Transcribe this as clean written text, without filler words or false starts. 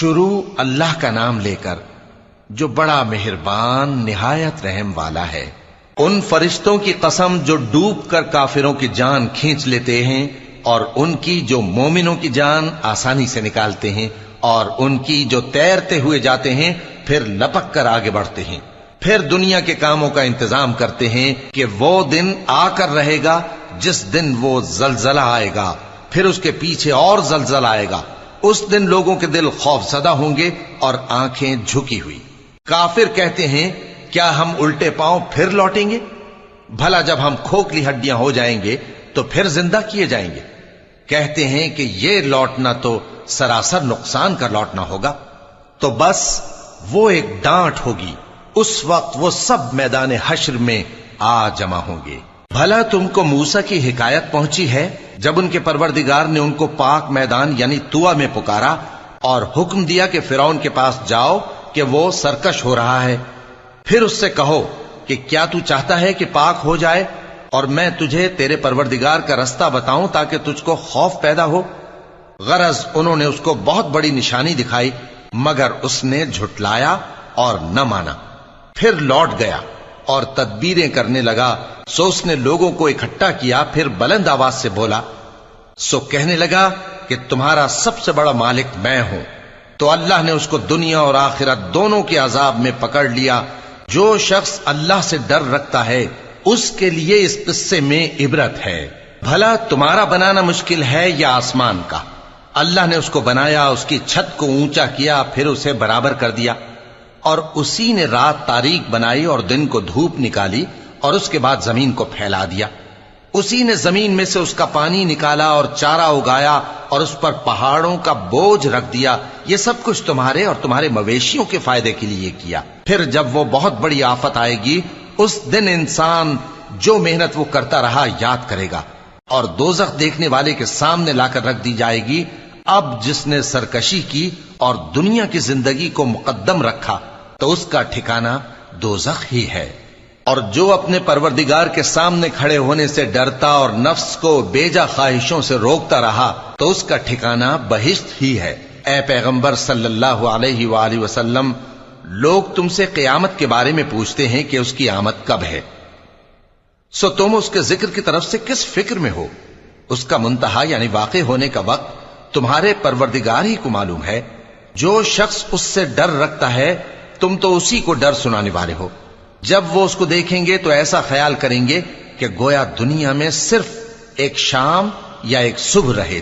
شروع اللہ کا نام لے کر جو بڑا مہربان نہایت رحم والا ہے۔ ان فرشتوں کی قسم جو ڈوب کر کافروں کی جان کھینچ لیتے ہیں، اور ان کی جو مومنوں کی جان آسانی سے نکالتے ہیں، اور ان کی جو تیرتے ہوئے جاتے ہیں پھر لپک کر آگے بڑھتے ہیں، پھر دنیا کے کاموں کا انتظام کرتے ہیں کہ وہ دن آ کر رہے گا جس دن وہ زلزلہ آئے گا، پھر اس کے پیچھے اور زلزلہ آئے گا۔ اس دن لوگوں کے دل خوف زدہ ہوں گے اور آنکھیں جھکی ہوئی۔ کافر کہتے ہیں کیا ہم الٹے پاؤں پھر لوٹیں گے؟ بھلا جب ہم کھوکھلی ہڈیاں ہو جائیں گے تو پھر زندہ کیے جائیں گے؟ کہتے ہیں کہ یہ لوٹنا تو سراسر نقصان کا لوٹنا ہوگا۔ تو بس وہ ایک ڈانٹ ہوگی، اس وقت وہ سب میدان حشر میں آ جمع ہوں گے۔ بھلا تم کو موسیٰ کی حکایت پہنچی ہے جب ان کے پروردگار نے ان کو پاک میدان یعنی طویٰ میں پکارا اور حکم دیا کہ فرعون کے پاس جاؤ کہ وہ سرکش ہو رہا ہے، پھر اس سے کہو کہ کیا تو چاہتا ہے کہ پاک ہو جائے اور میں تجھے تیرے پروردگار کا رستہ بتاؤں تاکہ تجھ کو خوف پیدا ہو؟ غرض انہوں نے اس کو بہت بڑی نشانی دکھائی مگر اس نے جھٹلایا اور نہ مانا، پھر لوٹ گیا اور تدبیریں کرنے لگا۔ سو اس نے لوگوں کو اکٹھا کیا، پھر بلند آواز سے بولا، سو کہنے لگا کہ تمہارا سب سے بڑا مالک میں ہوں۔ تو اللہ نے اس کو دنیا اور آخرت دونوں کے عذاب میں پکڑ لیا۔ جو شخص اللہ سے ڈر رکھتا ہے اس کے لیے اس قصے میں عبرت ہے۔ بھلا تمہارا بنانا مشکل ہے یا آسمان کا؟ اللہ نے اس کو بنایا، اس کی چھت کو اونچا کیا، پھر اسے برابر کر دیا، اور اسی نے رات تاریک بنائی اور دن کو دھوپ نکالی، اور اس کے بعد زمین کو پھیلا دیا۔ اسی نے زمین میں سے اس کا پانی نکالا اور چارہ اگایا اور اس پر پہاڑوں کا بوجھ رکھ دیا۔ یہ سب کچھ تمہارے اور تمہارے مویشیوں کے فائدے کے لیے کیا۔ پھر جب وہ بہت بڑی آفت آئے گی اس دن انسان جو محنت وہ کرتا رہا یاد کرے گا، اور دوزخ دیکھنے والے کے سامنے لا کر رکھ دی جائے گی۔ اب جس نے سرکشی کی اور دنیا کی زندگی کو مقدم رکھا تو اس کا ٹھکانہ دوزخ ہی ہے۔ اور جو اپنے پروردگار کے سامنے کھڑے ہونے سے ڈرتا اور نفس کو بیجا خواہشوں سے روکتا رہا تو اس کا ٹھکانہ بہشت ہی ہے۔ اے پیغمبر صلی اللہ علیہ وآلہ وسلم، لوگ تم سے قیامت کے بارے میں پوچھتے ہیں کہ اس کی آمد کب ہے، سو تم اس کے ذکر کی طرف سے کس فکر میں ہو؟ اس کا منتہا یعنی واقع ہونے کا وقت تمہارے پروردگار ہی کو معلوم ہے۔ جو شخص اس سے ڈر رکھتا ہے تم تو اسی کو ڈر سنانے والے ہو۔ جب وہ اس کو دیکھیں گے تو ایسا خیال کریں گے کہ گویا دنیا میں صرف ایک شام یا ایک صبح رہے۔